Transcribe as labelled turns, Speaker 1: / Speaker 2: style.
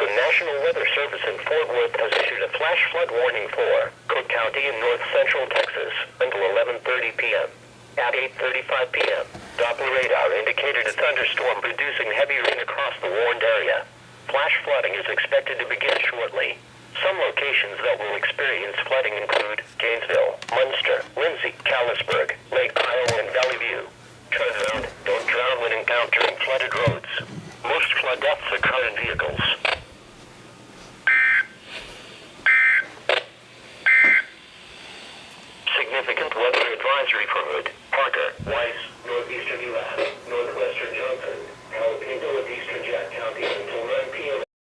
Speaker 1: The National Weather Service in Fort Worth has issued a flash flood warning for Cook County in north central Texas until 11:30 p.m. At 8:35 p.m., Doppler radar indicated a thunderstorm producing heavy rain across the warned area. Flash flooding is expected to begin shortly. Some locations that will experience flooding include Gainesville, Munster, Lindsay, Callisburg, Lake Iowa, and Valley View. Tread zone, don't drown when encountering flooded roads. Most flood deaths occur in vehicles.